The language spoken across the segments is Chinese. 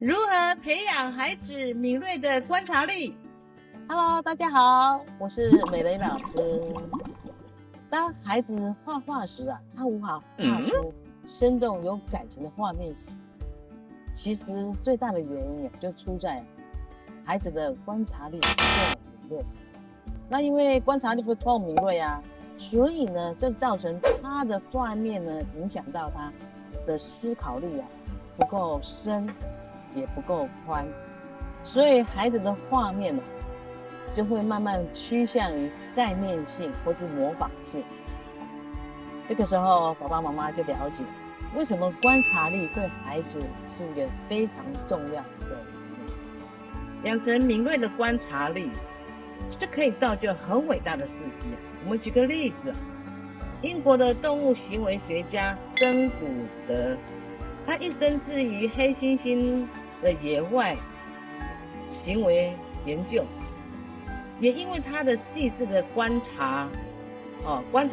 如何培养孩子敏锐的观察力？ Hello，大家好，我是美蕾老师。当孩子画画时他无法画出生动有感情的画面时，其实最大的原因就出在孩子的观察力不够敏锐。那因为观察力不够敏锐所以呢，就造成他的画面呢，影响到他的思考力不够深，也不够宽，所以孩子的画面就会慢慢趋向于概念性或是模仿性。这个时候，爸爸妈妈就了解为什么观察力对孩子是一个非常重要的。养成敏锐的观察力，是可以造就很伟大的事迹。我们举个例子，英国的动物行为学家珍古德，他一生致力于黑猩猩的野外行为研究，也因为他的细致的观察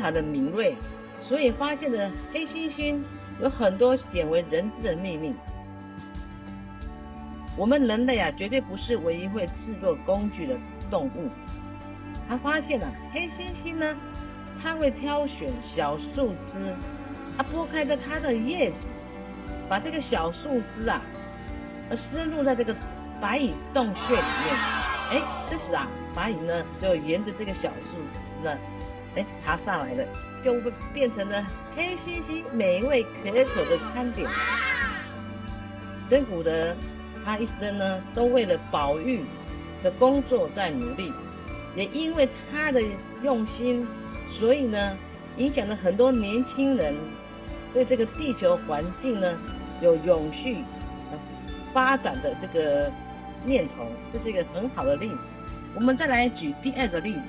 的敏锐，所以发现了黑猩猩有很多鲜为人知的秘密。我们人类绝对不是唯一会视作工具的动物。他发现黑猩猩呢，它会挑选小树枝，剥开的它的叶子，把这个小树枝深入在这个白蚁洞穴里面。这时白蚁呢就沿着这个小树枝呢，爬上来了，就会变成了黑猩猩美味可口的餐点。珍古德他一生呢都为了保育的工作在努力，也因为他的用心，所以呢影响了很多年轻人对这个地球环境呢有永续发展的这个念头，这是一个很好的例子。我们再来举第二个例子，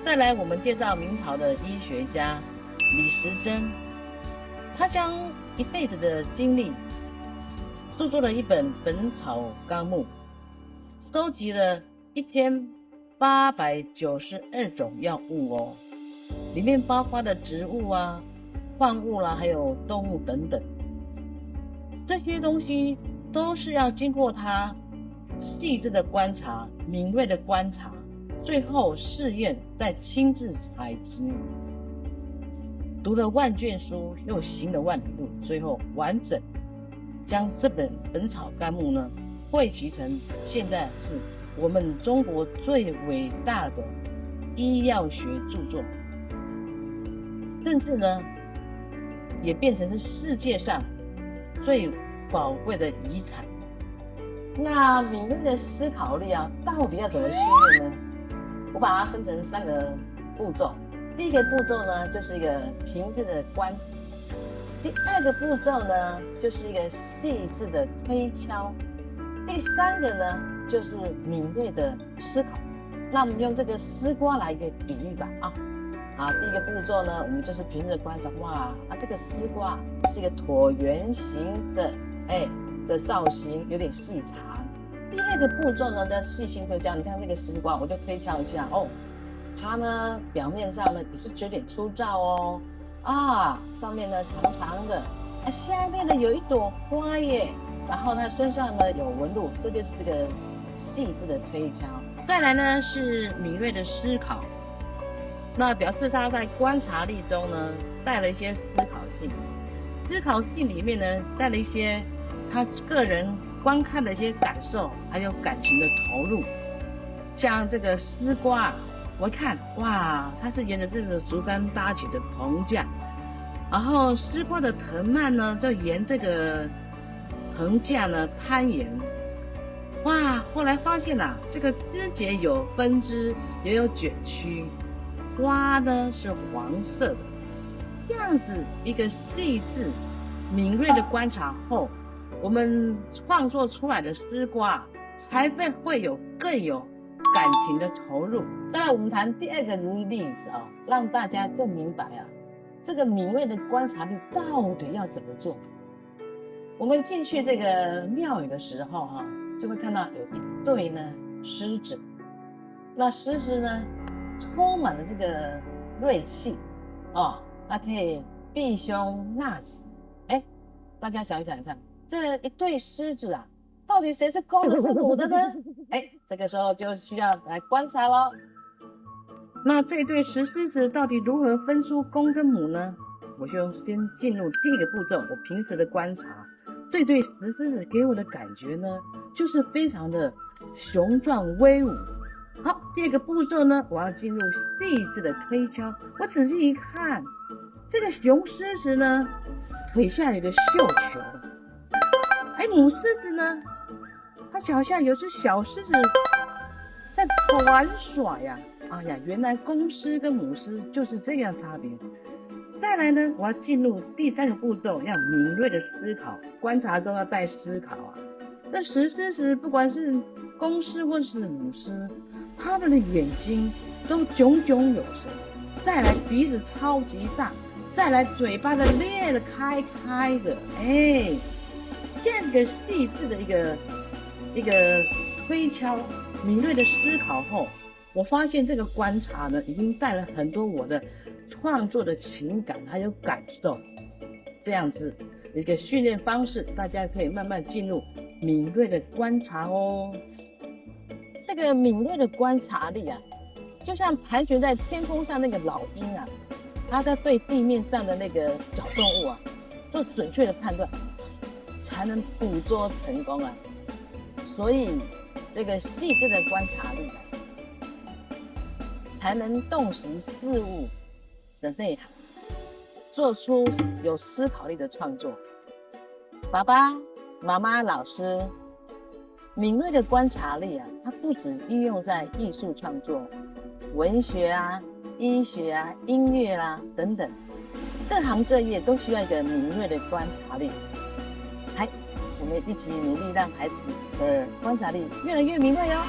再来我们介绍明朝的医学家李时珍，他将一辈子的经历著作了一本《本草纲目》，收集了1892种药物里面包括的植物矿物还有动物等等，这些东西都是要经过他细致的观察、敏锐的观察，最后试验，再亲自采集，读了万卷书，又行了万里路，最后完整将这本《本草纲目》呢汇集成现在是我们中国最伟大的医药学著作，甚至呢也变成是世界上最宝贵的遗产。那敏锐的思考力到底要怎么训练呢？我把它分成3个步骤。第一个步骤呢，就是一个平静的观察；第二个步骤呢，就是一个细致的推敲；第3个呢，就是敏锐的思考。那我们用这个丝瓜来一个比喻吧第一个步骤呢，我们就是平静的观察，这个丝瓜是一个椭圆形的造型，有点细长。第二个步骤呢，叫细心推敲。你看这个丝瓜，我就推敲一下它呢表面上呢也是有点粗糙上面呢长长的，下面呢有一朵花耶，然后呢身上呢有纹路，这就是这个细致的推敲。再来呢是敏锐的思考，那表示他在观察力中呢带了一些思考性，思考性里面呢带了一些他个人观看的一些感受，还有感情的投入。像这个丝瓜我看它是沿着这个竹竿搭起的棚架，然后丝瓜的藤蔓呢就沿这个棚架呢攀岩。后来发现这个枝节有分支，也有卷曲，瓜呢是黄色的。这样子一个细致敏锐的观察后，我们创作出来的丝瓜才会更有感情的投入。再来我们谈第二个例子让大家更明白这个敏锐的观察力到底要怎么做。我们进去这个庙宇的时候就会看到有一对呢狮子，那狮子呢充满了这个锐气那可以避凶纳吉。大家想一想看，这一对狮子啊，到底谁是公的是母的呢？这个时候就需要来观察咯。那这对石狮子到底如何分出公跟母呢？我就先进入第一个步骤，我平时的观察，这对石狮子给我的感觉呢，就是非常的雄壮威武。好，第二个步骤呢，我要进入细致的推敲。我仔细一看，这个雄狮子呢，腿下有个绣球，母狮子呢，它脚下有只小狮子在玩耍呀。哎呀，原来公狮跟母狮就是这样差别。再来呢，我要进入第三个步骤，要敏锐的思考，观察都要带思考啊。这石狮子不管是公狮或是母狮，它们的眼睛都炯炯有神，再来鼻子超级大，再来嘴巴的裂得开开的，这样一个细致的一个推敲、敏锐的思考后，我发现这个观察呢，已经带了很多我的创作的情感还有感受，这样子一个训练方式，大家可以慢慢进入敏锐的观察哦。这个敏锐的观察力啊，就像盘旋在天空上那个老鹰啊，它在对地面上的那个小动物啊做准确的判断，才能捕捉成功啊。所以这个细致的观察力啊，才能洞悉事物的内涵，做出有思考力的创作。爸爸妈妈老师，敏锐的观察力啊，它不只运用在艺术创作、文学啊、医学啊、音乐啦等等，各行各业都需要一个敏锐的观察力。我们一起努力，让孩子的观察力越来越敏锐哦。